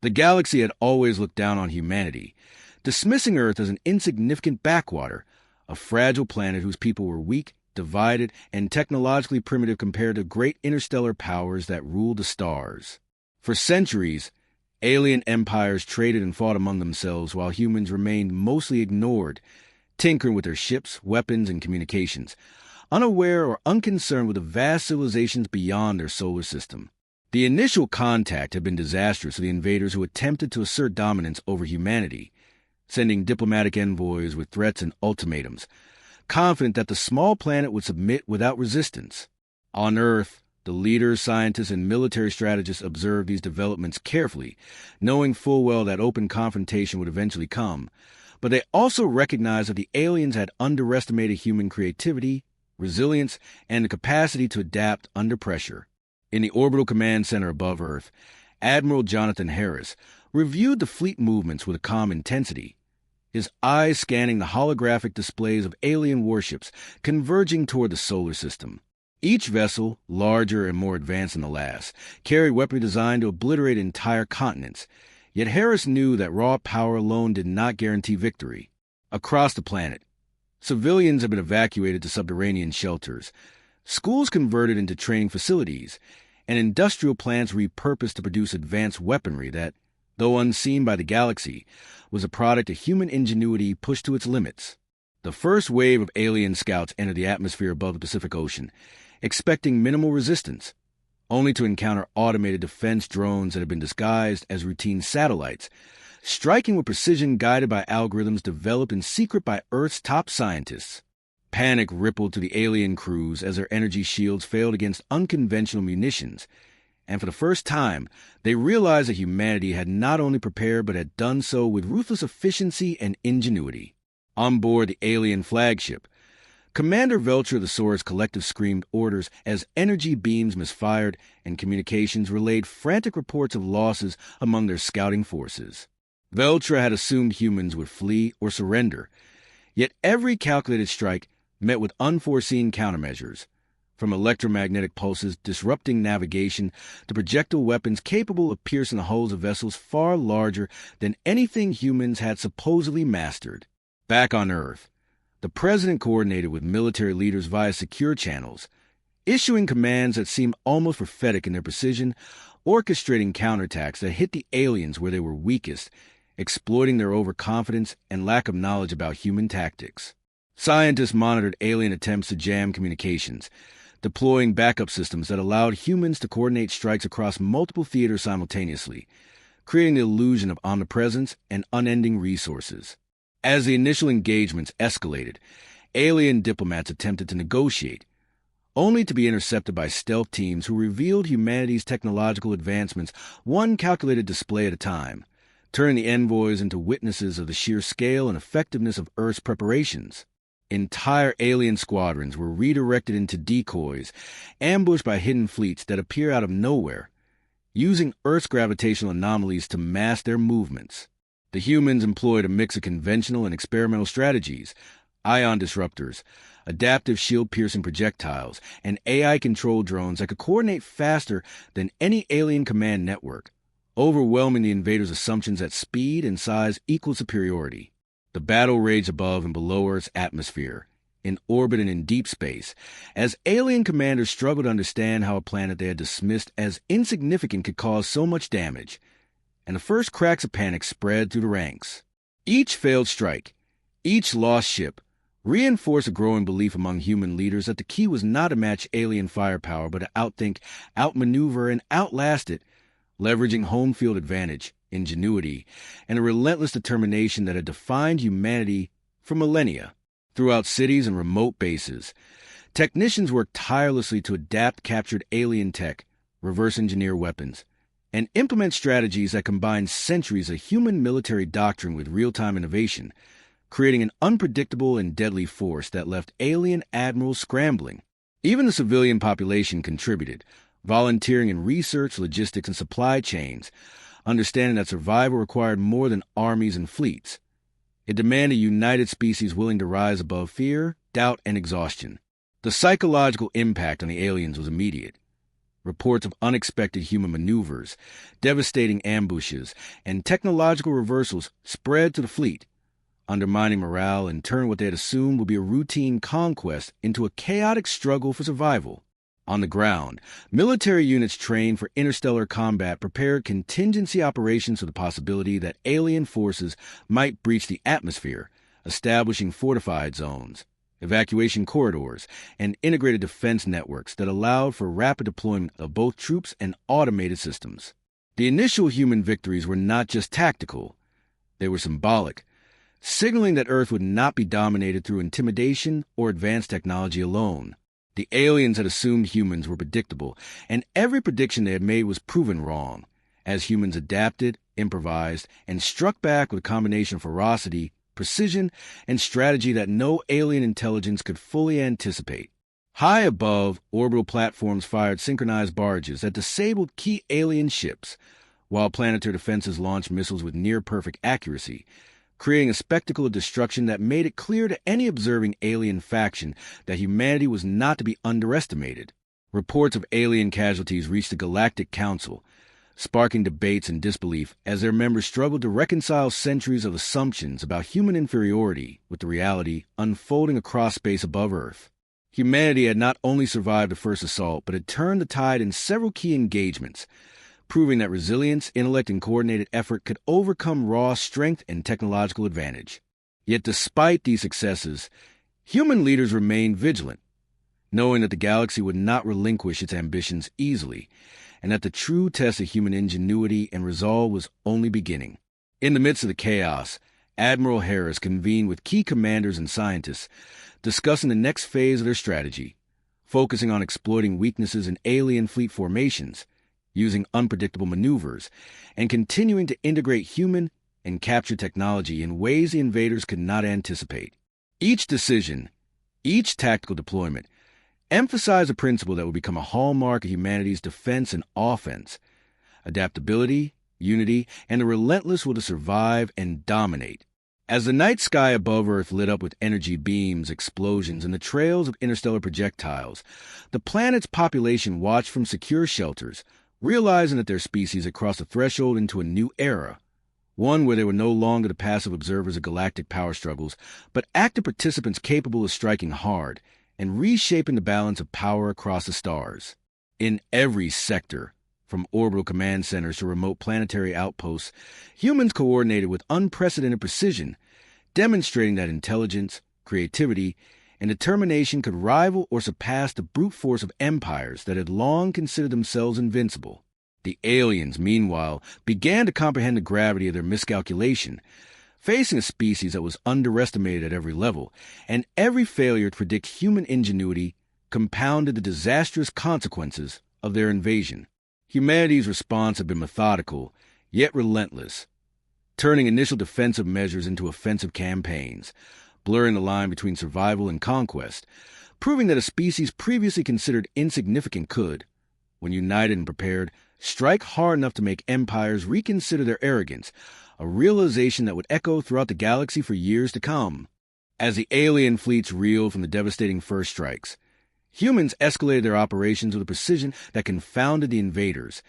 The galaxy had always looked down on humanity, dismissing Earth as an insignificant backwater, a fragile planet whose people were weak, divided, and technologically primitive compared to great interstellar powers that ruled the stars. For centuries, alien empires traded and fought among themselves while humans remained mostly ignored, tinkering with their ships, weapons, and communications, unaware or unconcerned with the vast civilizations beyond their solar system. The initial contact had been disastrous for the invaders who attempted to assert dominance over humanity, sending diplomatic envoys with threats and ultimatums, confident that the small planet would submit without resistance. On Earth, the leaders, scientists, and military strategists observed these developments carefully, knowing full well that open confrontation would eventually come, but they also recognized that the aliens had underestimated human creativity, resilience, and the capacity to adapt under pressure. In the orbital command center above Earth, Admiral Jonathan Harris reviewed the fleet movements with a calm intensity, his eyes scanning the holographic displays of alien warships converging toward the solar system. Each vessel, larger and more advanced than the last, carried weaponry designed to obliterate entire continents, yet Harris knew that raw power alone did not guarantee victory. Across the planet, civilians had been evacuated to subterranean shelters, schools converted into training facilities, and industrial plants repurposed to produce advanced weaponry that, though unseen by the galaxy, was a product of human ingenuity pushed to its limits. The first wave of alien scouts entered the atmosphere above the Pacific Ocean, expecting minimal resistance, only to encounter automated defense drones that had been disguised as routine satellites, striking with precision guided by algorithms developed in secret by Earth's top scientists. Panic rippled through the alien crews as their energy shields failed against unconventional munitions, and for the first time, they realized that humanity had not only prepared but had done so with ruthless efficiency and ingenuity. On board the alien flagship, Commander Veltra of the Sora's collective screamed orders as energy beams misfired and communications relayed frantic reports of losses among their scouting forces. Veltra had assumed humans would flee or surrender, yet every calculated strike met with unforeseen countermeasures, from electromagnetic pulses disrupting navigation to projectile weapons capable of piercing the hulls of vessels far larger than anything humans had supposedly mastered. Back on Earth, the President coordinated with military leaders via secure channels, issuing commands that seemed almost prophetic in their precision, orchestrating counterattacks that hit the aliens where they were weakest, exploiting their overconfidence and lack of knowledge about human tactics. Scientists monitored alien attempts to jam communications, deploying backup systems that allowed humans to coordinate strikes across multiple theaters simultaneously, creating the illusion of omnipresence and unending resources. As the initial engagements escalated, alien diplomats attempted to negotiate, only to be intercepted by stealth teams who revealed humanity's technological advancements one calculated display at a time, turning the envoys into witnesses of the sheer scale and effectiveness of Earth's preparations. Entire alien squadrons were redirected into decoys, ambushed by hidden fleets that appear out of nowhere, using Earth's gravitational anomalies to mask their movements. The humans employed a mix of conventional and experimental strategies, ion disruptors, adaptive shield-piercing projectiles, and AI-controlled drones that could coordinate faster than any alien command network, overwhelming the invaders' assumptions that speed and size equaled superiority. The battle raged above and below Earth's atmosphere, in orbit and in deep space, as alien commanders struggled to understand how a planet they had dismissed as insignificant could cause so much damage, and the first cracks of panic spread through the ranks. Each failed strike, each lost ship, reinforced a growing belief among human leaders that the key was not to match alien firepower, but to outthink, outmaneuver, and outlast it, leveraging home field advantage, ingenuity, and a relentless determination that had defined humanity for millennia. Throughout cities and remote bases, technicians worked tirelessly to adapt captured alien tech, reverse engineer weapons, and implement strategies that combined centuries of human military doctrine with real-time innovation, creating an unpredictable and deadly force that left alien admirals scrambling. Even the civilian population contributed, volunteering in research, logistics, and supply chains, understanding that survival required more than armies and fleets. It demanded a united species willing to rise above fear, doubt, and exhaustion. The psychological impact on the aliens was immediate. Reports of unexpected human maneuvers, devastating ambushes, and technological reversals spread to the fleet, undermining morale and turning what they had assumed would be a routine conquest into a chaotic struggle for survival. On the ground, military units trained for interstellar combat prepared contingency operations for the possibility that alien forces might breach the atmosphere, establishing fortified zones, evacuation corridors, and integrated defense networks that allowed for rapid deployment of both troops and automated systems. The initial human victories were not just tactical, they were symbolic, signaling that Earth would not be dominated through intimidation or advanced technology alone. The aliens had assumed humans were predictable, and every prediction they had made was proven wrong, as humans adapted, improvised, and struck back with a combination of ferocity, precision, and strategy that no alien intelligence could fully anticipate. High above, orbital platforms fired synchronized barges that disabled key alien ships, while planetary defenses launched missiles with near-perfect accuracy, creating a spectacle of destruction that made it clear to any observing alien faction that humanity was not to be underestimated. Reports of alien casualties reached the Galactic Council, sparking debates and disbelief as their members struggled to reconcile centuries of assumptions about human inferiority with the reality unfolding across space above Earth. Humanity had not only survived the first assault, but had turned the tide in several key engagements, proving that resilience, intellect, and coordinated effort could overcome raw strength and technological advantage. Yet despite these successes, human leaders remained vigilant, knowing that the galaxy would not relinquish its ambitions easily, and that the true test of human ingenuity and resolve was only beginning. In the midst of the chaos, Admiral Harris convened with key commanders and scientists, discussing the next phase of their strategy, focusing on exploiting weaknesses in alien fleet formations, using unpredictable maneuvers, and continuing to integrate human and capture technology in ways the invaders could not anticipate. Each decision, each tactical deployment, emphasized a principle that would become a hallmark of humanity's defense and offense: adaptability, unity, and the relentless will to survive and dominate. As the night sky above Earth lit up with energy beams, explosions, and the trails of interstellar projectiles, the planet's population watched from secure shelters, realizing that their species had crossed the threshold into a new era, one where they were no longer the passive observers of galactic power struggles, but active participants capable of striking hard and reshaping the balance of power across the stars. In every sector, from orbital command centers to remote planetary outposts, humans coordinated with unprecedented precision, demonstrating that intelligence, creativity, and determination could rival or surpass the brute force of empires that had long considered themselves invincible. The aliens, meanwhile, began to comprehend the gravity of their miscalculation, facing a species that was underestimated at every level, and every failure to predict human ingenuity compounded the disastrous consequences of their invasion. Humanity's response had been methodical, yet relentless, turning initial defensive measures into offensive campaigns, blurring the line between survival and conquest, proving that a species previously considered insignificant could, when united and prepared, strike hard enough to make empires reconsider their arrogance, a realization that would echo throughout the galaxy for years to come. As the alien fleets reeled from the devastating first strikes, humans escalated their operations with a precision that confounded the invaders,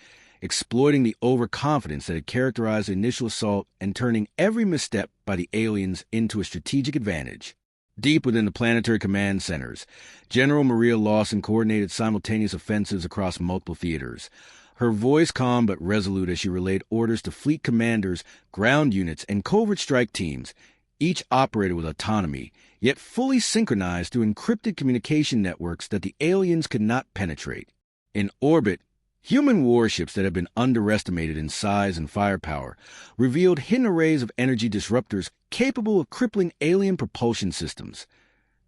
exploiting the overconfidence that had characterized the initial assault and turning every misstep by the aliens into a strategic advantage. Deep within the planetary command centers, General Maria Lawson coordinated simultaneous offensives across multiple theaters, her voice calm but resolute as she relayed orders to fleet commanders, ground units, and covert strike teams, each operated with autonomy, yet fully synchronized through encrypted communication networks that the aliens could not penetrate. In orbit, human warships that had been underestimated in size and firepower revealed hidden arrays of energy disruptors capable of crippling alien propulsion systems,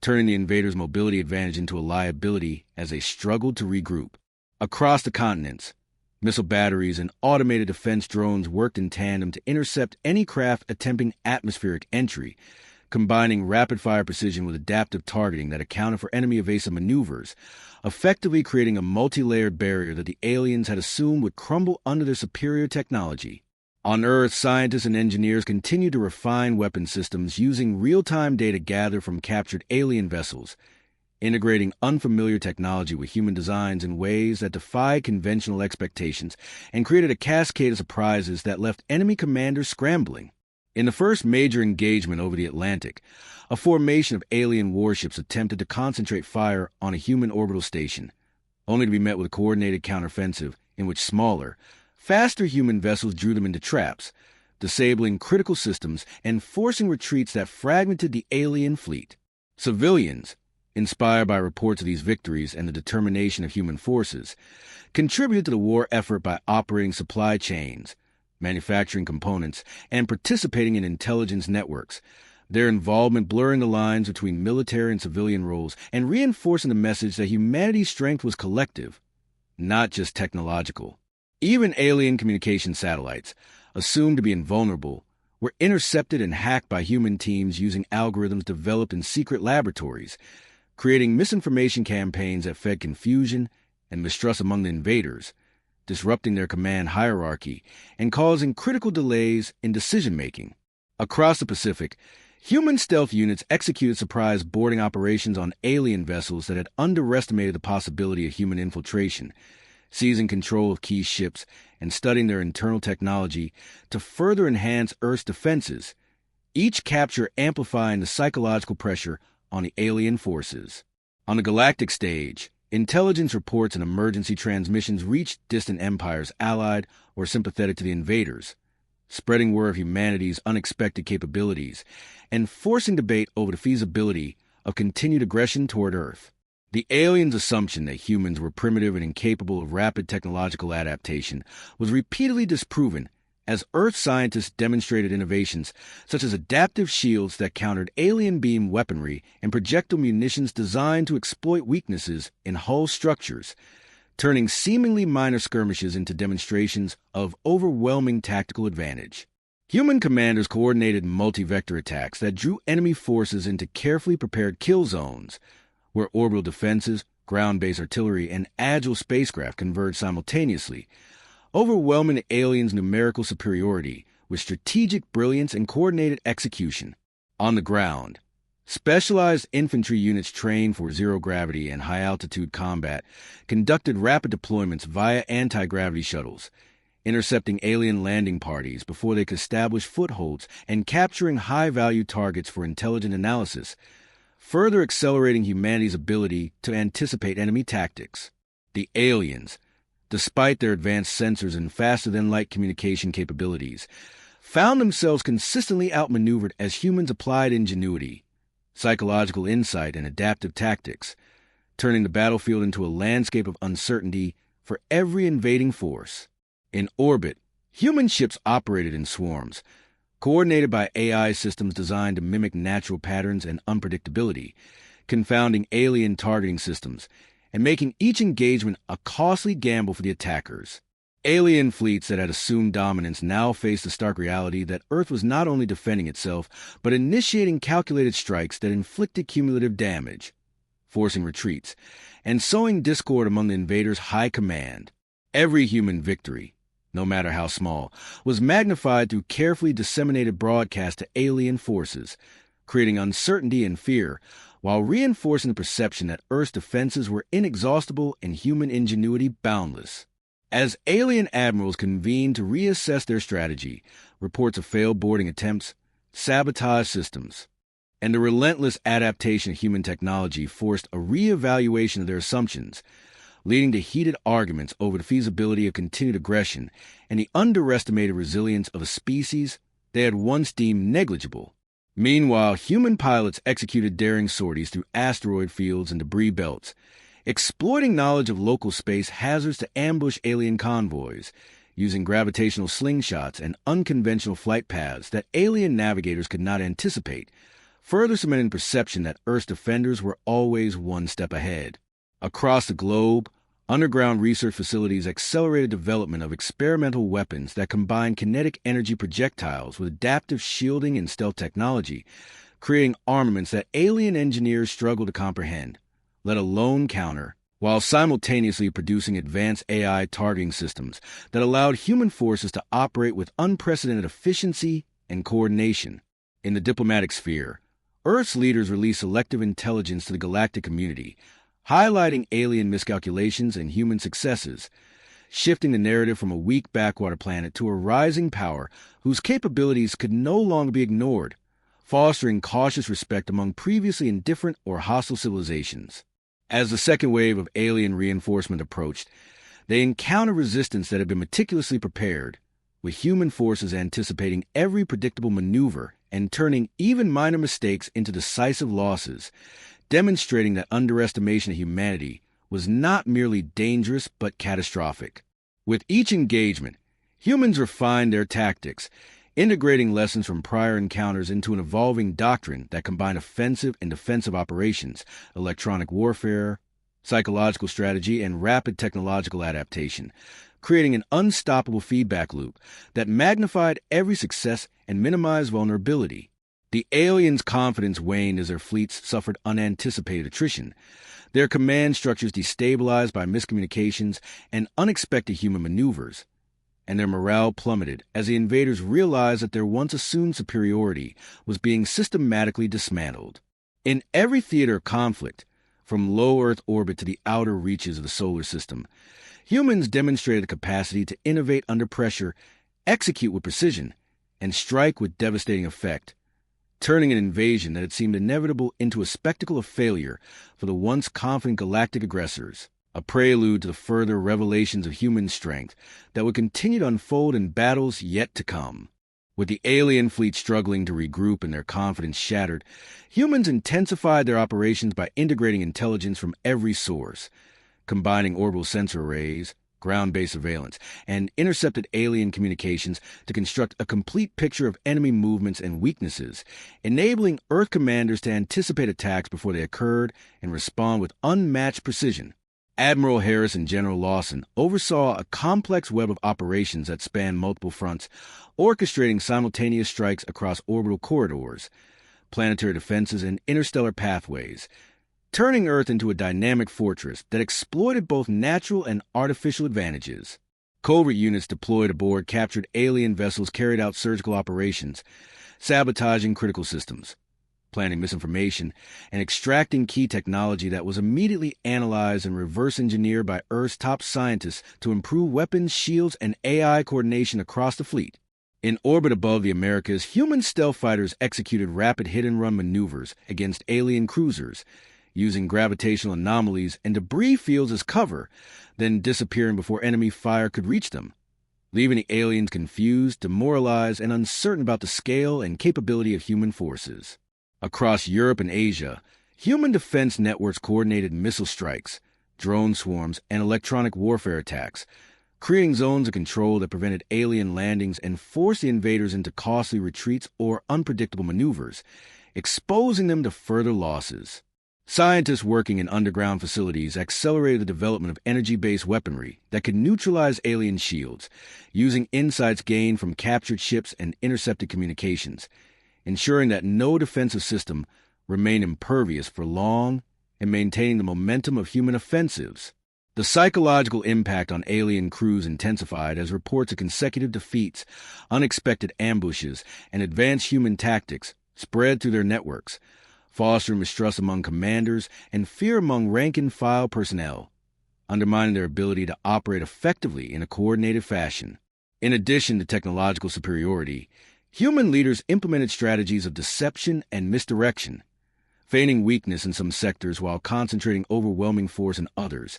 turning the invaders' mobility advantage into a liability as they struggled to regroup. Across the continents, missile batteries and automated defense drones worked in tandem to intercept any craft attempting atmospheric entry, combining rapid-fire precision with adaptive targeting that accounted for enemy evasive maneuvers, effectively creating a multi-layered barrier that the aliens had assumed would crumble under their superior technology. On Earth, scientists and engineers continued to refine weapon systems using real-time data gathered from captured alien vessels, integrating unfamiliar technology with human designs in ways that defied conventional expectations and created a cascade of surprises that left enemy commanders scrambling. In the first major engagement over the Atlantic, a formation of alien warships attempted to concentrate fire on a human orbital station, only to be met with a coordinated counteroffensive in which smaller, faster human vessels drew them into traps, disabling critical systems and forcing retreats that fragmented the alien fleet. Civilians, inspired by reports of these victories and the determination of human forces, contributed to the war effort by operating supply chains, manufacturing components, and participating in intelligence networks, their involvement blurring the lines between military and civilian roles and reinforcing the message that humanity's strength was collective, not just technological. Even alien communication satellites, assumed to be invulnerable, were intercepted and hacked by human teams using algorithms developed in secret laboratories, creating misinformation campaigns that fed confusion and mistrust among the invaders, disrupting their command hierarchy and causing critical delays in decision-making. Across the Pacific, human stealth units executed surprise boarding operations on alien vessels that had underestimated the possibility of human infiltration, seizing control of key ships and studying their internal technology to further enhance Earth's defenses, each capture amplifying the psychological pressure on the alien forces. On the galactic stage, intelligence reports and emergency transmissions reached distant empires allied or sympathetic to the invaders, spreading word of humanity's unexpected capabilities and forcing debate over the feasibility of continued aggression toward Earth. The aliens' assumption that humans were primitive and incapable of rapid technological adaptation was repeatedly disproven as Earth scientists demonstrated innovations such as adaptive shields that countered alien beam weaponry and projectile munitions designed to exploit weaknesses in hull structures, turning seemingly minor skirmishes into demonstrations of overwhelming tactical advantage. Human commanders coordinated multi-vector attacks that drew enemy forces into carefully prepared kill zones, where orbital defenses, ground-based artillery, and agile spacecraft converged simultaneously, overwhelming the aliens' numerical superiority with strategic brilliance and coordinated execution. On the ground, specialized infantry units trained for zero-gravity and high-altitude combat conducted rapid deployments via anti-gravity shuttles, intercepting alien landing parties before they could establish footholds and capturing high-value targets for intelligent analysis, further accelerating humanity's ability to anticipate enemy tactics. The aliens, despite their advanced sensors and faster-than-light communication capabilities, found themselves consistently outmaneuvered as humans applied ingenuity, psychological insight, and adaptive tactics, turning the battlefield into a landscape of uncertainty for every invading force. In orbit, human ships operated in swarms, coordinated by AI systems designed to mimic natural patterns and unpredictability, confounding alien targeting systems, and making each engagement a costly gamble for the attackers. Alien fleets that had assumed dominance now faced the stark reality that Earth was not only defending itself, but initiating calculated strikes that inflicted cumulative damage, forcing retreats, and sowing discord among the invaders' high command. Every human victory, no matter how small, was magnified through carefully disseminated broadcasts to alien forces, creating uncertainty and fear, while reinforcing the perception that Earth's defenses were inexhaustible and human ingenuity boundless. As alien admirals convened to reassess their strategy, reports of failed boarding attempts, sabotaged systems, and the relentless adaptation of human technology forced a re-evaluation of their assumptions, leading to heated arguments over the feasibility of continued aggression and the underestimated resilience of a species they had once deemed negligible. Meanwhile, human pilots executed daring sorties through asteroid fields and debris belts, exploiting knowledge of local space hazards to ambush alien convoys, using gravitational slingshots and unconventional flight paths that alien navigators could not anticipate, further cementing perception that Earth's defenders were always one step ahead. Across the globe, underground research facilities accelerated development of experimental weapons that combined kinetic energy projectiles with adaptive shielding and stealth technology, creating armaments that alien engineers struggled to comprehend, let alone counter, while simultaneously producing advanced AI targeting systems that allowed human forces to operate with unprecedented efficiency and coordination. In the diplomatic sphere, Earth's leaders released selective intelligence to the galactic community, highlighting alien miscalculations and human successes, shifting the narrative from a weak backwater planet to a rising power whose capabilities could no longer be ignored, fostering cautious respect among previously indifferent or hostile civilizations. As the second wave of alien reinforcement approached, they encountered resistance that had been meticulously prepared, with human forces anticipating every predictable maneuver and turning even minor mistakes into decisive losses, demonstrating that underestimation of humanity was not merely dangerous but catastrophic. With each engagement, humans refined their tactics, integrating lessons from prior encounters into an evolving doctrine that combined offensive and defensive operations, electronic warfare, psychological strategy, and rapid technological adaptation, creating an unstoppable feedback loop that magnified every success and minimized vulnerability. The aliens' confidence waned as their fleets suffered unanticipated attrition, their command structures destabilized by miscommunications and unexpected human maneuvers, and their morale plummeted as the invaders realized that their once assumed superiority was being systematically dismantled. In every theater of conflict, from low Earth orbit to the outer reaches of the solar system, humans demonstrated the capacity to innovate under pressure, execute with precision, and strike with devastating effect, turning an invasion that had seemed inevitable into a spectacle of failure for the once confident galactic aggressors, a prelude to the further revelations of human strength that would continue to unfold in battles yet to come. With the alien fleet struggling to regroup and their confidence shattered, humans intensified their operations by integrating intelligence from every source, combining orbital sensor arrays, ground-based surveillance, and intercepted alien communications to construct a complete picture of enemy movements and weaknesses, enabling Earth commanders to anticipate attacks before they occurred and respond with unmatched precision. Admiral Harris and General Lawson oversaw a complex web of operations that spanned multiple fronts, orchestrating simultaneous strikes across orbital corridors, planetary defenses, and interstellar pathways, turning Earth into a dynamic fortress that exploited both natural and artificial advantages. Covert units deployed aboard captured alien vessels carried out surgical operations, sabotaging critical systems, planting misinformation, and extracting key technology that was immediately analyzed and reverse engineered by Earth's top scientists to improve weapons, shields, and AI coordination across the fleet. In orbit above the Americas, human stealth fighters executed rapid hit-and-run maneuvers against alien cruisers, using gravitational anomalies and debris fields as cover, then disappearing before enemy fire could reach them, leaving the aliens confused, demoralized, and uncertain about the scale and capability of human forces. Across Europe and Asia, human defense networks coordinated missile strikes, drone swarms, and electronic warfare attacks, creating zones of control that prevented alien landings and forced the invaders into costly retreats or unpredictable maneuvers, exposing them to further losses. Scientists working in underground facilities accelerated the development of energy-based weaponry that could neutralize alien shields, using insights gained from captured ships and intercepted communications, ensuring that no defensive system remained impervious for long and maintaining the momentum of human offensives. The psychological impact on alien crews intensified as reports of consecutive defeats, unexpected ambushes, and advanced human tactics spread through their networks, fostering mistrust among commanders and fear among rank-and-file personnel, undermining their ability to operate effectively in a coordinated fashion. In addition to technological superiority, human leaders implemented strategies of deception and misdirection, feigning weakness in some sectors while concentrating overwhelming force in others,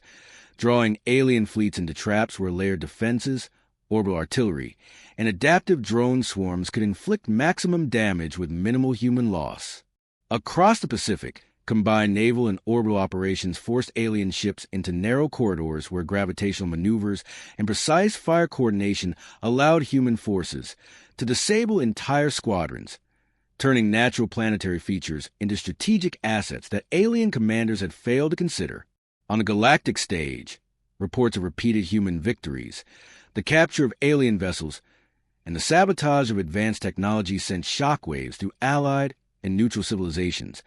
drawing alien fleets into traps where layered defenses, orbital artillery, and adaptive drone swarms could inflict maximum damage with minimal human loss. Across the Pacific, combined naval and orbital operations forced alien ships into narrow corridors where gravitational maneuvers and precise fire coordination allowed human forces to disable entire squadrons, turning natural planetary features into strategic assets that alien commanders had failed to consider. On the galactic stage, reports of repeated human victories, the capture of alien vessels, and the sabotage of advanced technology sent shockwaves through allied and neutral civilizations,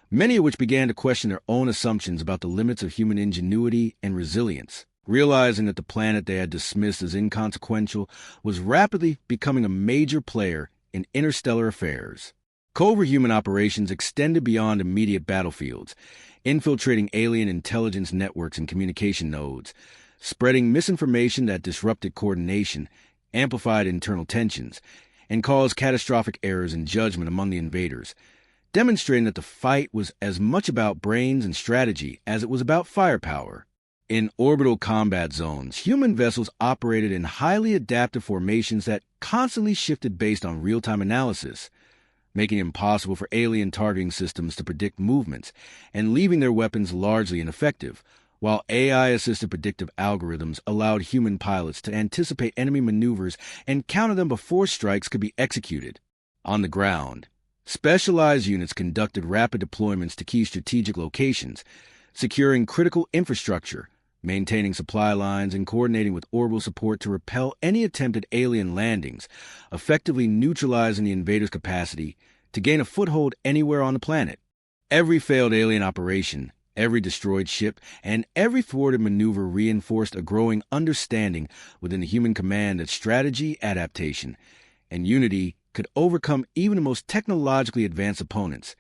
many of which began to question their own assumptions about the limits of human ingenuity and resilience, realizing that the planet they had dismissed as inconsequential was rapidly becoming a major player in interstellar affairs. Covert-human operations extended beyond immediate battlefields, infiltrating alien intelligence networks and communication nodes, spreading misinformation that disrupted coordination, amplified internal tensions, and caused catastrophic errors in judgment among the invaders, demonstrating that the fight was as much about brains and strategy as it was about firepower. In orbital combat zones, human vessels operated in highly adaptive formations that constantly shifted based on real-time analysis, making it impossible for alien targeting systems to predict movements and leaving their weapons largely ineffective, while AI-assisted predictive algorithms allowed human pilots to anticipate enemy maneuvers and counter them before strikes could be executed. On the ground, specialized units conducted rapid deployments to key strategic locations, securing critical infrastructure, maintaining supply lines, and coordinating with orbital support to repel any attempted alien landings, effectively neutralizing the invaders' capacity to gain a foothold anywhere on the planet. Every failed alien operation, every destroyed ship, and every thwarted maneuver reinforced a growing understanding within the human command that strategy, adaptation, and unity could overcome even the most technologically advanced opponents,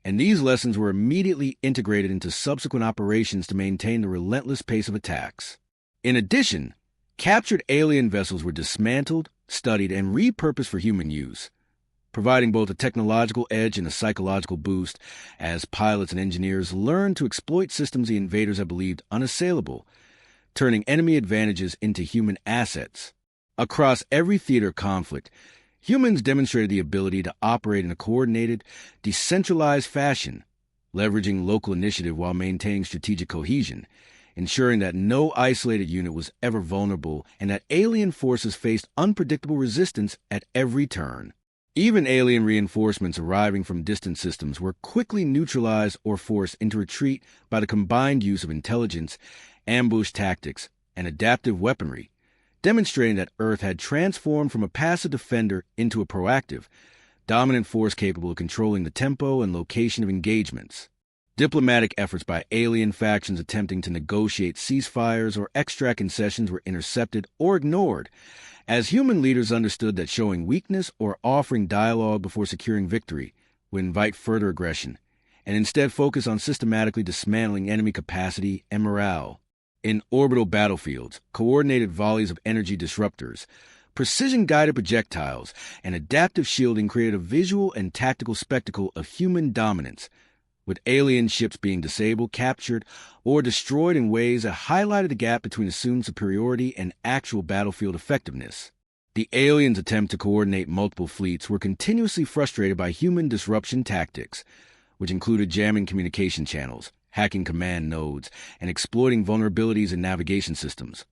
and these lessons were immediately integrated into subsequent operations to maintain the relentless pace of attacks. In addition, captured alien vessels were dismantled, studied, and repurposed for human use, providing both a technological edge and a psychological boost as pilots and engineers learned to exploit systems the invaders had believed unassailable, turning enemy advantages into human assets. Across every theater of conflict, humans demonstrated the ability to operate in a coordinated, decentralized fashion, leveraging local initiative while maintaining strategic cohesion, ensuring that no isolated unit was ever vulnerable and that alien forces faced unpredictable resistance at every turn. Even alien reinforcements arriving from distant systems were quickly neutralized or forced into retreat by the combined use of intelligence, ambush tactics, and adaptive weaponry, demonstrating that Earth had transformed from a passive defender into a proactive, dominant force capable of controlling the tempo and location of engagements. Diplomatic efforts by alien factions attempting to negotiate ceasefires or extract concessions were intercepted or ignored, as human leaders understood that showing weakness or offering dialogue before securing victory would invite further aggression, and instead focus on systematically dismantling enemy capacity and morale. In orbital battlefields, coordinated volleys of energy disruptors, precision-guided projectiles, and adaptive shielding created a visual and tactical spectacle of human dominance, with alien ships being disabled, captured, or destroyed in ways that highlighted the gap between assumed superiority and actual battlefield effectiveness. The aliens' attempt to coordinate multiple fleets were continuously frustrated by human disruption tactics, which included jamming communication channels, hacking command nodes, and exploiting vulnerabilities in navigation systems,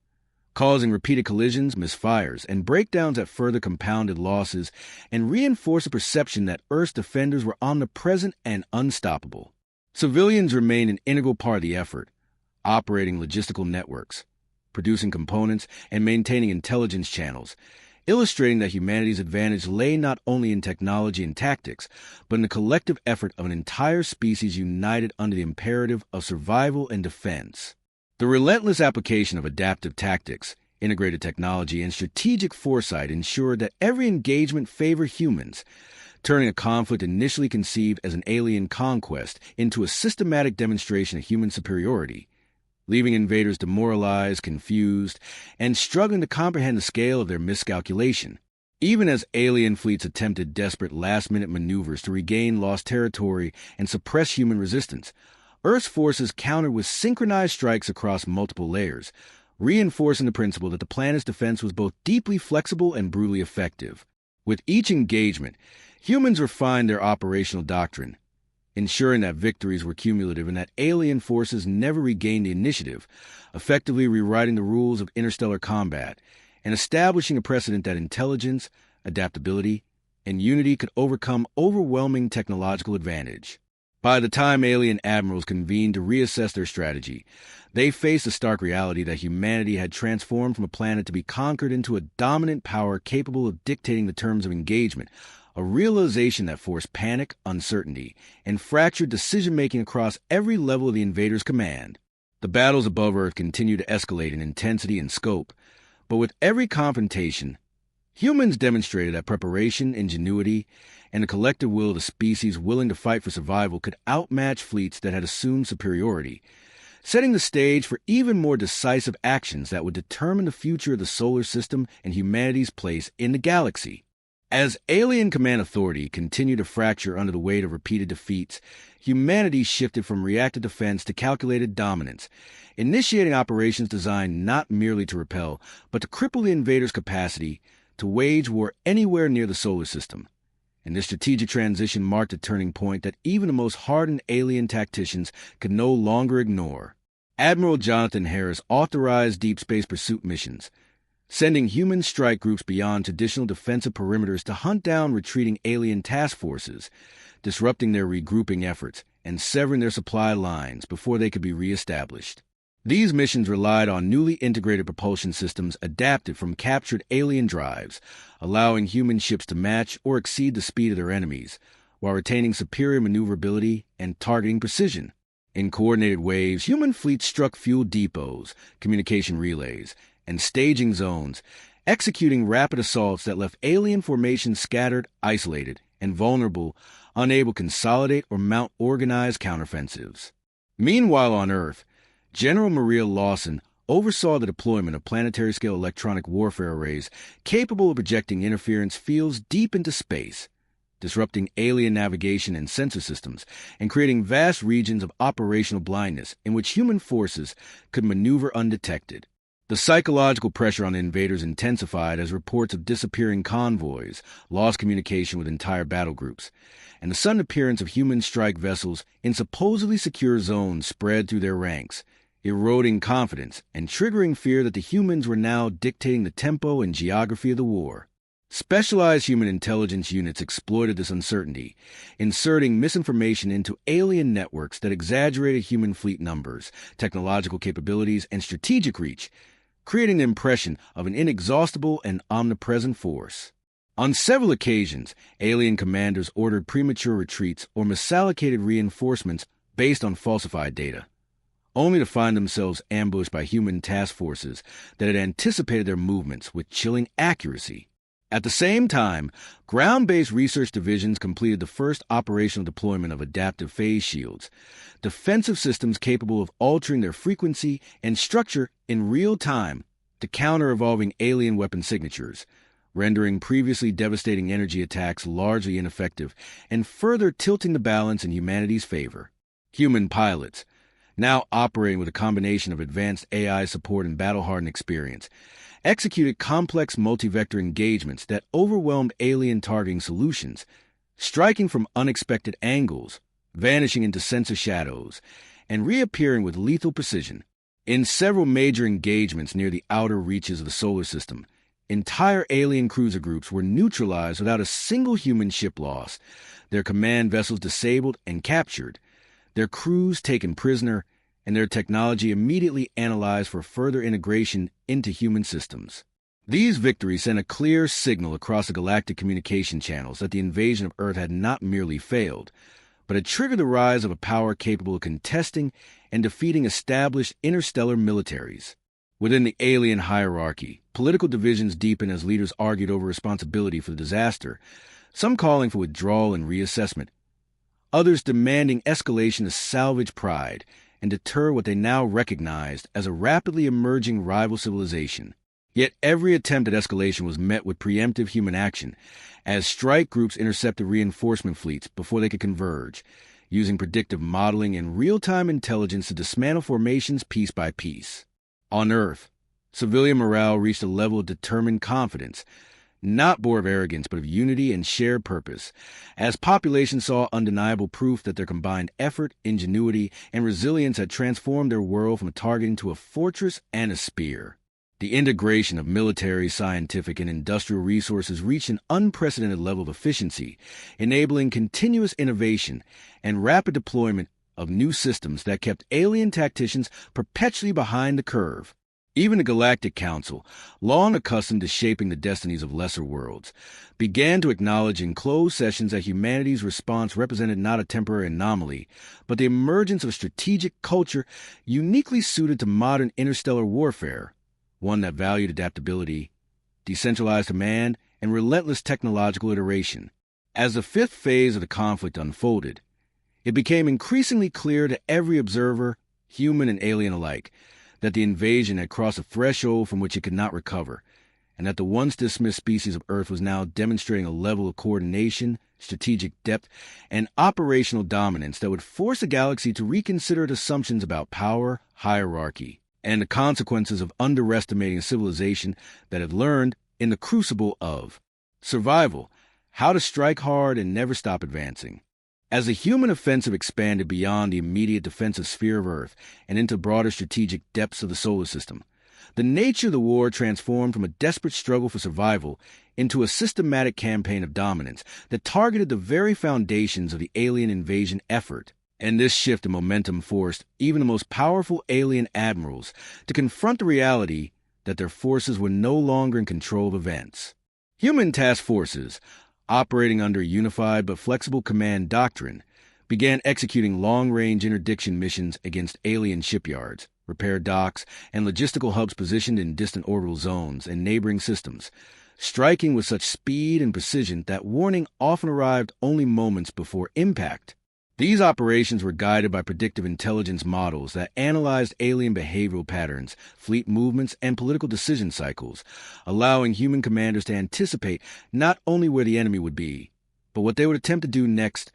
causing repeated collisions, misfires, and breakdowns that further compounded losses and reinforced the perception that Earth's defenders were omnipresent and unstoppable. Civilians remained an integral part of the effort, operating logistical networks, producing components, and maintaining intelligence channels, illustrating that humanity's advantage lay not only in technology and tactics, but in the collective effort of an entire species united under the imperative of survival and defense. The relentless application of adaptive tactics, integrated technology, and strategic foresight ensured that every engagement favored humans, turning a conflict initially conceived as an alien conquest into a systematic demonstration of human superiority, leaving invaders demoralized, confused, and struggling to comprehend the scale of their miscalculation. Even as alien fleets attempted desperate last-minute maneuvers to regain lost territory and suppress human resistance, Earth's forces countered with synchronized strikes across multiple layers, reinforcing the principle that the planet's defense was both deeply flexible and brutally effective. With each engagement, humans refined their operational doctrine, ensuring that victories were cumulative and that alien forces never regained the initiative, effectively rewriting the rules of interstellar combat and establishing a precedent that intelligence, adaptability, and unity could overcome overwhelming technological advantage. By the time alien admirals convened to reassess their strategy, they faced the stark reality that humanity had transformed from a planet to be conquered into a dominant power capable of dictating the terms of engagement, a realization that forced panic, uncertainty, and fractured decision-making across every level of the invaders' command. The battles above Earth continued to escalate in intensity and scope, but with every confrontation, Humans demonstrated that preparation, ingenuity, and the collective will of the species willing to fight for survival could outmatch fleets that had assumed superiority, setting the stage for even more decisive actions that would determine the future of the solar system and humanity's place in the galaxy. As alien command authority continued to fracture under the weight of repeated defeats, humanity shifted from reactive defense to calculated dominance, initiating operations designed not merely to repel, but to cripple the invaders' capacity to wage war anywhere near the solar system. And this strategic transition marked a turning point that even the most hardened alien tacticians could no longer ignore. Admiral Jonathan Harris authorized deep space pursuit missions, sending human strike groups beyond traditional defensive perimeters to hunt down retreating alien task forces, disrupting their regrouping efforts and severing their supply lines before they could be reestablished. These missions relied on newly integrated propulsion systems adapted from captured alien drives, allowing human ships to match or exceed the speed of their enemies, while retaining superior maneuverability and targeting precision. In coordinated waves, human fleets struck fuel depots, communication relays, and staging zones, executing rapid assaults that left alien formations scattered, isolated, and vulnerable, unable to consolidate or mount organized counteroffensives. Meanwhile on Earth, General Maria Lawson oversaw the deployment of planetary-scale electronic warfare arrays capable of projecting interference fields deep into space, disrupting alien navigation and sensor systems, and creating vast regions of operational blindness in which human forces could maneuver undetected. The psychological pressure on the invaders intensified as reports of disappearing convoys lost communication with entire battle groups, and the sudden appearance of human strike vessels in supposedly secure zones spread through their ranks, eroding confidence and triggering fear that the humans were now dictating the tempo and geography of the war. Specialized human intelligence units exploited this uncertainty, inserting misinformation into alien networks that exaggerated human fleet numbers, technological capabilities, and strategic reach, creating the impression of an inexhaustible and omnipresent force. On several occasions, alien commanders ordered premature retreats or misallocated reinforcements based on falsified data, only to find themselves ambushed by human task forces that had anticipated their movements with chilling accuracy. At the same time, ground-based research divisions completed the first operational deployment of adaptive phase shields, defensive systems capable of altering their frequency and structure in real time to counter evolving alien weapon signatures, rendering previously devastating energy attacks largely ineffective and further tilting the balance in humanity's favor. Human pilots, now operating with a combination of advanced AI support and battle-hardened experience, executed complex multi-vector engagements that overwhelmed alien targeting solutions, striking from unexpected angles, vanishing into sensor shadows, and reappearing with lethal precision. In several major engagements near the outer reaches of the solar system, entire alien cruiser groups were neutralized without a single human ship lost, their command vessels disabled and captured, their crews taken prisoner, and their technology immediately analyzed for further integration into human systems. These victories sent a clear signal across the galactic communication channels that the invasion of Earth had not merely failed, but had triggered the rise of a power capable of contesting and defeating established interstellar militaries. Within the alien hierarchy, political divisions deepened as leaders argued over responsibility for the disaster, some calling for withdrawal and reassessment, others demanding escalation to salvage pride and deter what they now recognized as a rapidly emerging rival civilization. Yet every attempt at escalation was met with preemptive human action, as strike groups intercepted reinforcement fleets before they could converge, using predictive modeling and real-time intelligence to dismantle formations piece by piece. On Earth, civilian morale reached a level of determined confidence, not born of arrogance but of unity and shared purpose, as populations saw undeniable proof that their combined effort, ingenuity, and resilience had transformed their world from a target into a fortress and a spear. The integration of military, scientific, and industrial resources reached an unprecedented level of efficiency, enabling continuous innovation and rapid deployment of new systems that kept alien tacticians perpetually behind the curve. Even the Galactic Council, long accustomed to shaping the destinies of lesser worlds, began to acknowledge in closed sessions that humanity's response represented not a temporary anomaly, but the emergence of a strategic culture uniquely suited to modern interstellar warfare, one that valued adaptability, decentralized command, and relentless technological iteration. As the fifth phase of the conflict unfolded, it became increasingly clear to every observer, human and alien alike, that the invasion had crossed a threshold from which it could not recover, and that the once dismissed species of Earth was now demonstrating a level of coordination, strategic depth, and operational dominance that would force the galaxy to reconsider its assumptions about power, hierarchy, and the consequences of underestimating a civilization that had learned, in the crucible of survival, how to strike hard and never stop advancing. As the human offensive expanded beyond the immediate defensive sphere of Earth and into broader strategic depths of the solar system, the nature of the war transformed from a desperate struggle for survival into a systematic campaign of dominance that targeted the very foundations of the alien invasion effort. And this shift in momentum forced even the most powerful alien admirals to confront the reality that their forces were no longer in control of events. Human task forces, operating under a unified but flexible command doctrine, began executing long-range interdiction missions against alien shipyards, repair docks, and logistical hubs positioned in distant orbital zones and neighboring systems, striking with such speed and precision that warning often arrived only moments before impact. These operations were guided by predictive intelligence models that analyzed alien behavioral patterns, fleet movements, and political decision cycles, allowing human commanders to anticipate not only where the enemy would be, but what they would attempt to do next,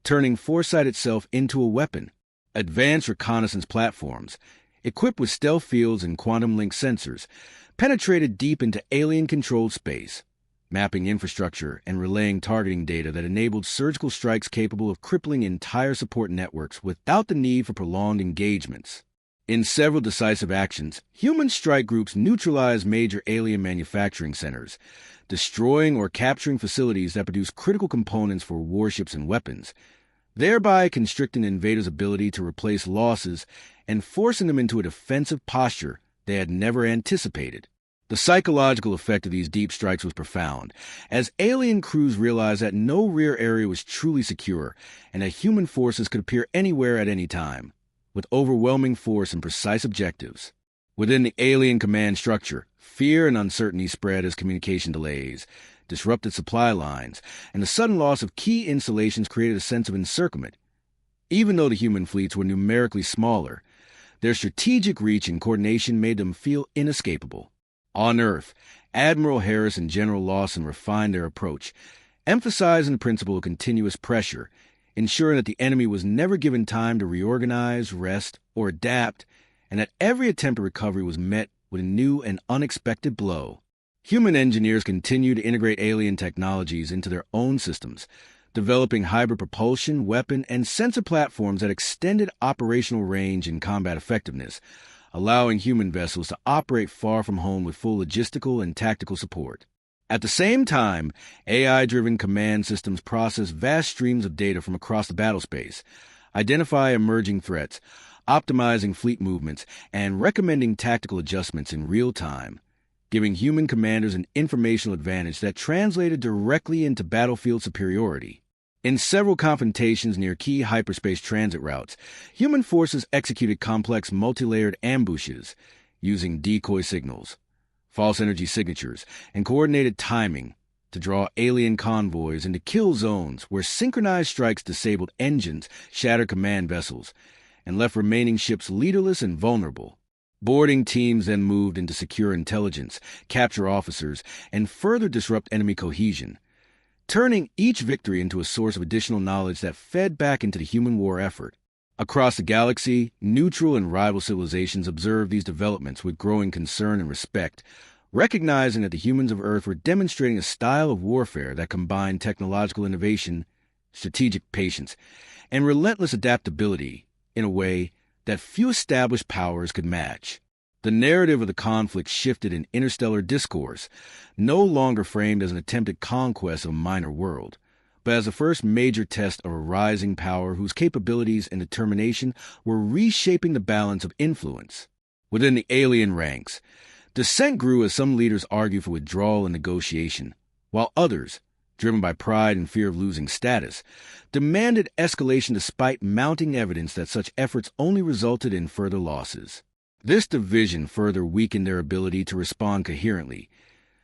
turning foresight itself into a weapon. Advanced reconnaissance platforms, equipped with stealth fields and quantum-link sensors, penetrated deep into alien-controlled space, mapping infrastructure and relaying targeting data that enabled surgical strikes capable of crippling entire support networks without the need for prolonged engagements. In several decisive actions, human strike groups neutralized major alien manufacturing centers, destroying or capturing facilities that produce critical components for warships and weapons, thereby constricting invaders' ability to replace losses and forcing them into a defensive posture they had never anticipated. The psychological effect of these deep strikes was profound, as alien crews realized that no rear area was truly secure and that human forces could appear anywhere at any time, with overwhelming force and precise objectives. Within the alien command structure, fear and uncertainty spread as communication delays, disrupted supply lines, and the sudden loss of key installations created a sense of encirclement. Even though the human fleets were numerically smaller, their strategic reach and coordination made them feel inescapable. On Earth, Admiral Harris and General Lawson refined their approach, emphasizing the principle of continuous pressure, ensuring that the enemy was never given time to reorganize, rest, or adapt, and that every attempt at recovery was met with a new and unexpected blow. Human engineers continued to integrate alien technologies into their own systems, developing hybrid propulsion, weapon, and sensor platforms that extended operational range and combat effectiveness, allowing human vessels to operate far from home with full logistical and tactical support. At the same time, AI-driven command systems process vast streams of data from across the battlespace, identify emerging threats, optimizing fleet movements, and recommending tactical adjustments in real time, giving human commanders an informational advantage that translated directly into battlefield superiority. In several confrontations near key hyperspace transit routes, human forces executed complex multi-layered ambushes using decoy signals, false energy signatures, and coordinated timing to draw alien convoys into kill zones where synchronized strikes disabled engines, shattered command vessels, and left remaining ships leaderless and vulnerable. Boarding teams then moved into secure intelligence, capture officers, and further disrupt enemy cohesion, turning each victory into a source of additional knowledge that fed back into the human war effort. Across the galaxy, neutral and rival civilizations observed these developments with growing concern and respect, recognizing that the humans of Earth were demonstrating a style of warfare that combined technological innovation, strategic patience, and relentless adaptability in a way that few established powers could match. The narrative of the conflict shifted in interstellar discourse, no longer framed as an attempted conquest of a minor world, but as the first major test of a rising power whose capabilities and determination were reshaping the balance of influence. Within the alien ranks, dissent grew as some leaders argued for withdrawal and negotiation, while others, driven by pride and fear of losing status, demanded escalation despite mounting evidence that such efforts only resulted in further losses. This division further weakened their ability to respond coherently,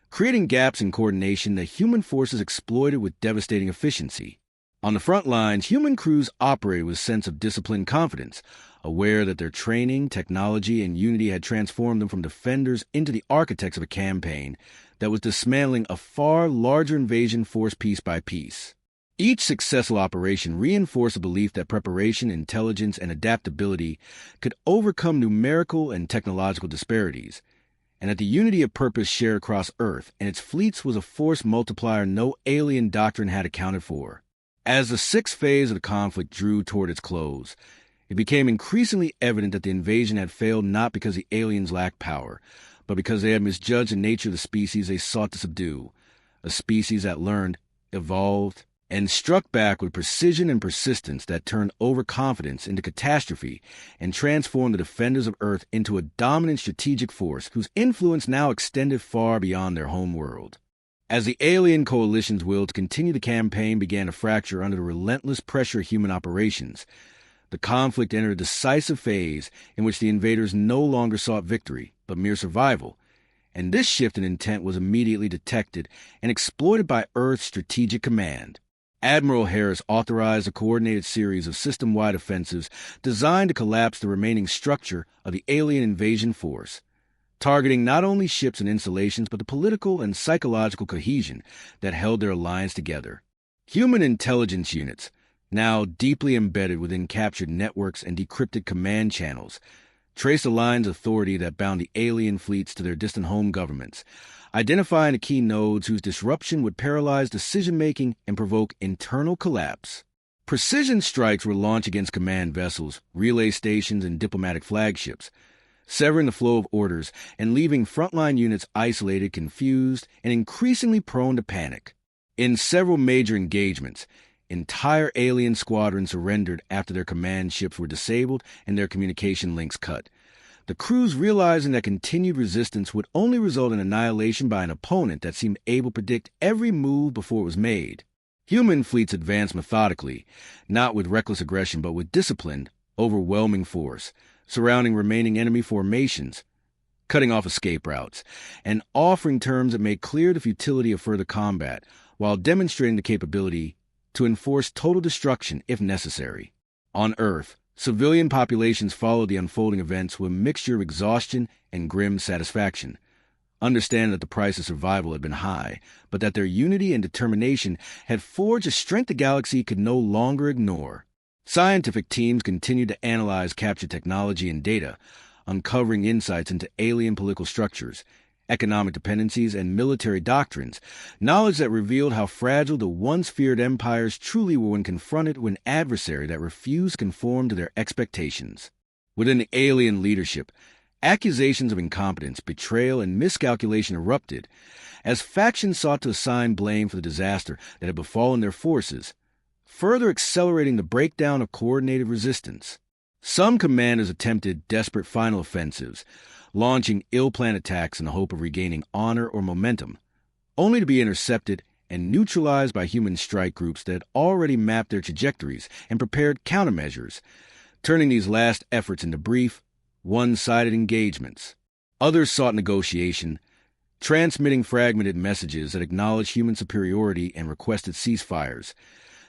creating gaps in coordination that human forces exploited with devastating efficiency. On the front lines, human crews operated with a sense of disciplined confidence, aware that their training, technology, and unity had transformed them from defenders into the architects of a campaign that was dismantling a far larger invasion force piece by piece. Each successful operation reinforced the belief that preparation, intelligence, and adaptability could overcome numerical and technological disparities, and that the unity of purpose shared across Earth and its fleets was a force multiplier no alien doctrine had accounted for. As the sixth phase of the conflict drew toward its close, it became increasingly evident that the invasion had failed not because the aliens lacked power, but because they had misjudged the nature of the species they sought to subdue, a species that learned, evolved, and struck back with precision and persistence that turned overconfidence into catastrophe and transformed the defenders of Earth into a dominant strategic force whose influence now extended far beyond their home world. As the alien coalition's will to continue the campaign began to fracture under the relentless pressure of human operations, the conflict entered a decisive phase in which the invaders no longer sought victory, but mere survival, and this shift in intent was immediately detected and exploited by Earth's Strategic Command. Admiral Harris authorized a coordinated series of system-wide offensives designed to collapse the remaining structure of the alien invasion force, targeting not only ships and installations but the political and psychological cohesion that held their alliance together. Human intelligence units, now deeply embedded within captured networks and decrypted command channels, traced the lines of authority that bound the alien fleets to their distant home governments, identifying the key nodes whose disruption would paralyze decision-making and provoke internal collapse. Precision strikes were launched against command vessels, relay stations, and diplomatic flagships, severing the flow of orders and leaving frontline units isolated, confused, and increasingly prone to panic. In several major engagements, entire alien squadrons surrendered after their command ships were disabled and their communication links cut, the crews realizing that continued resistance would only result in annihilation by an opponent that seemed able to predict every move before it was made. Human fleets advanced methodically, not with reckless aggression but with disciplined, overwhelming force, surrounding remaining enemy formations, cutting off escape routes, and offering terms that made clear the futility of further combat, while demonstrating the capability to enforce total destruction if necessary. On Earth, civilian populations followed the unfolding events with a mixture of exhaustion and grim satisfaction, understanding that the price of survival had been high, but that their unity and determination had forged a strength the galaxy could no longer ignore. Scientific teams continued to analyze captured technology and data, uncovering insights into alien political structures, economic dependencies, and military doctrines, knowledge that revealed how fragile the once feared empires truly were when confronted with an adversary that refused to conform to their expectations. Within the alien leadership, accusations of incompetence, betrayal, and miscalculation erupted as factions sought to assign blame for the disaster that had befallen their forces, further accelerating the breakdown of coordinated resistance. Some commanders attempted desperate final offensives, launching ill-planned attacks in the hope of regaining honor or momentum, only to be intercepted and neutralized by human strike groups that had already mapped their trajectories and prepared countermeasures, turning these last efforts into brief, one-sided engagements. Others sought negotiation, transmitting fragmented messages that acknowledged human superiority and requested ceasefires,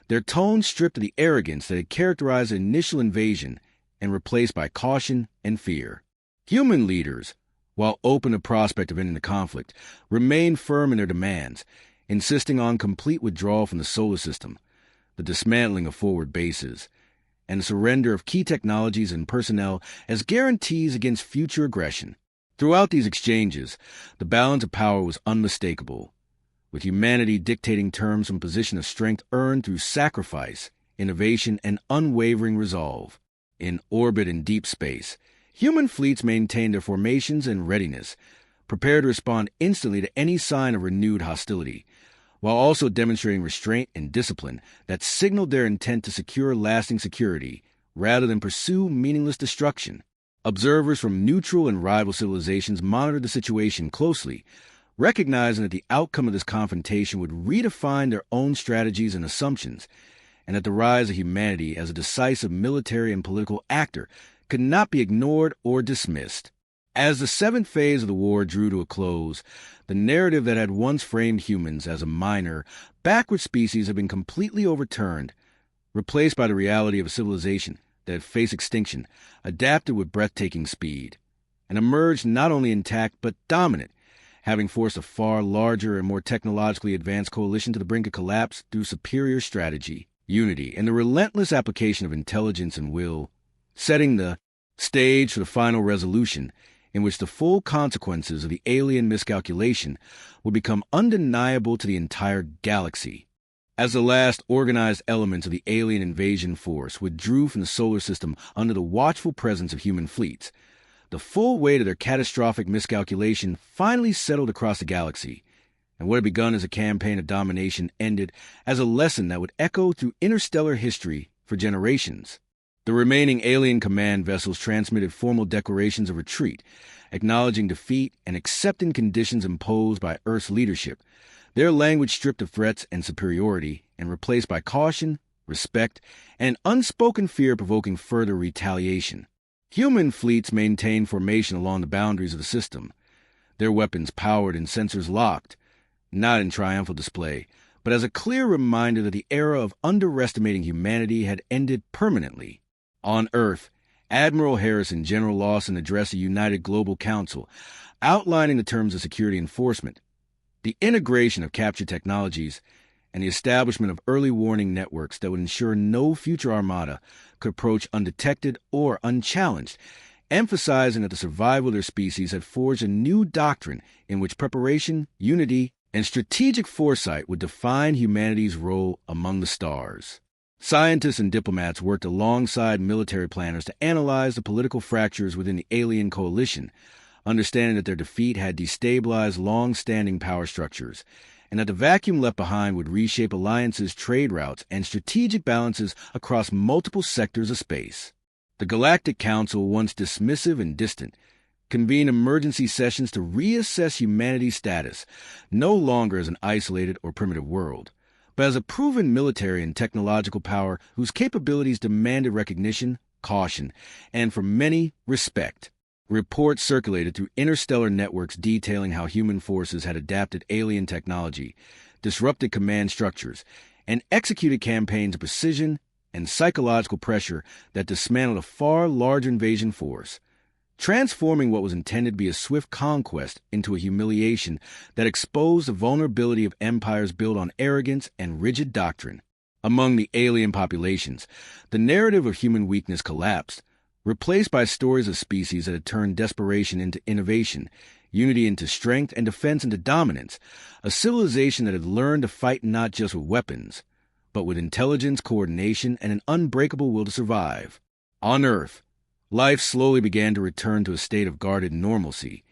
their tone stripped of the arrogance that had characterized the initial invasion and replaced by caution and fear. Human leaders, while open to prospect of ending the conflict, remained firm in their demands, insisting on complete withdrawal from the solar system, the dismantling of forward bases, and the surrender of key technologies and personnel as guarantees against future aggression. Throughout these exchanges, the balance of power was unmistakable, with humanity dictating terms from a position of strength earned through sacrifice, innovation, and unwavering resolve. In orbit and deep space, human fleets maintained their formations and readiness, prepared to respond instantly to any sign of renewed hostility, while also demonstrating restraint and discipline that signaled their intent to secure lasting security rather than pursue meaningless destruction. Observers from neutral and rival civilizations monitored the situation closely, recognizing that the outcome of this confrontation would redefine their own strategies and assumptions, and that the rise of humanity as a decisive military and political actor could not be ignored or dismissed. As the seventh phase of the war drew to a close, the narrative that had once framed humans as a minor, backward species had been completely overturned, replaced by the reality of a civilization that had faced extinction, adapted with breathtaking speed, and emerged not only intact but dominant, having forced a far larger and more technologically advanced coalition to the brink of collapse through superior strategy, unity, and the relentless application of intelligence and will, setting the stage for the final resolution in which the full consequences of the alien miscalculation would become undeniable to the entire galaxy. As the last organized elements of the alien invasion force withdrew from the solar system under the watchful presence of human fleets, the full weight of their catastrophic miscalculation finally settled across the galaxy, and what had begun as a campaign of domination ended as a lesson that would echo through interstellar history for generations. The remaining alien command vessels transmitted formal declarations of retreat, acknowledging defeat and accepting conditions imposed by Earth's leadership, their language stripped of threats and superiority and replaced by caution, respect, and unspoken fear provoking further retaliation. Human fleets maintained formation along the boundaries of the system, their weapons powered and sensors locked, not in triumphal display, but as a clear reminder that the era of underestimating humanity had ended permanently. On Earth, Admiral Harris and General Lawson addressed a united global council, outlining the terms of security enforcement, the integration of captured technologies, and the establishment of early warning networks that would ensure no future armada could approach undetected or unchallenged, emphasizing that the survival of their species had forged a new doctrine in which preparation, unity, and strategic foresight would define humanity's role among the stars. Scientists and diplomats worked alongside military planners to analyze the political fractures within the alien coalition, understanding that their defeat had destabilized long-standing power structures, and that the vacuum left behind would reshape alliances, trade routes, and strategic balances across multiple sectors of space. The Galactic Council, once dismissive and distant, convened emergency sessions to reassess humanity's status, no longer as an isolated or primitive world, but as a proven military and technological power whose capabilities demanded recognition, caution, and, for many, respect. Reports circulated through interstellar networks detailing how human forces had adapted alien technology, disrupted command structures, and executed campaigns of precision and psychological pressure that dismantled a far larger invasion force, transforming what was intended to be a swift conquest into a humiliation that exposed the vulnerability of empires built on arrogance and rigid doctrine. Among the alien populations, the narrative of human weakness collapsed, replaced by stories of species that had turned desperation into innovation, unity into strength, and defense into dominance, a civilization that had learned to fight not just with weapons, but with intelligence, coordination, and an unbreakable will to survive. On Earth, life slowly began to return to a state of guarded normalcy,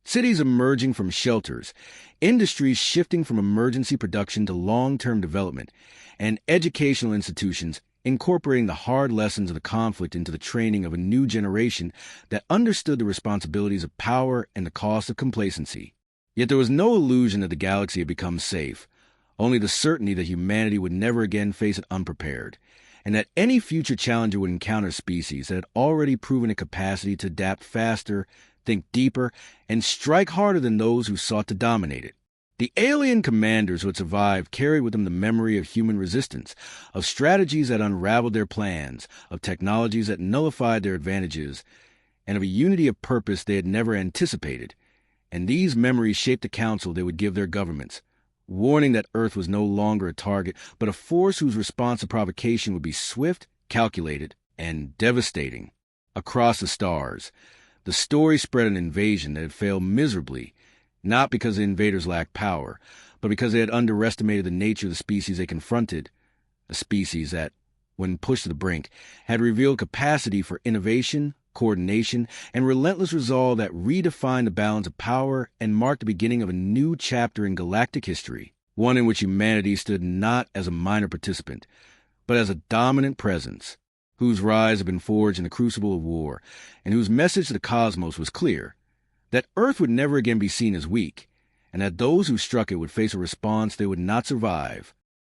cities emerging from shelters, industries shifting from emergency production to long-term development, and educational institutions incorporating the hard lessons of the conflict into the training of a new generation that understood the responsibilities of power and the cost of complacency. Yet there was no illusion that the galaxy had become safe, only the certainty that humanity would never again face it unprepared, and that any future challenger would encounter species that had already proven a capacity to adapt faster, think deeper, and strike harder than those who sought to dominate it. The alien commanders who had survived carried with them the memory of human resistance, of strategies that unraveled their plans, of technologies that nullified their advantages, and of a unity of purpose they had never anticipated. And these memories shaped the counsel they would give their governments, warning that Earth was no longer a target, but a force whose response to provocation would be swift, calculated, and devastating. Across the stars, the story spread an invasion that had failed miserably, not because the invaders lacked power, but because they had underestimated the nature of the species they confronted, a species that, when pushed to the brink, had revealed capacity for innovation, coordination, and relentless resolve that redefined the balance of power and marked the beginning of a new chapter in galactic history, one in which humanity stood not as a minor participant, but as a dominant presence, whose rise had been forged in the crucible of war, and whose message to the cosmos was clear: that Earth would never again be seen as weak, and that those who struck it would face a response they would not survive,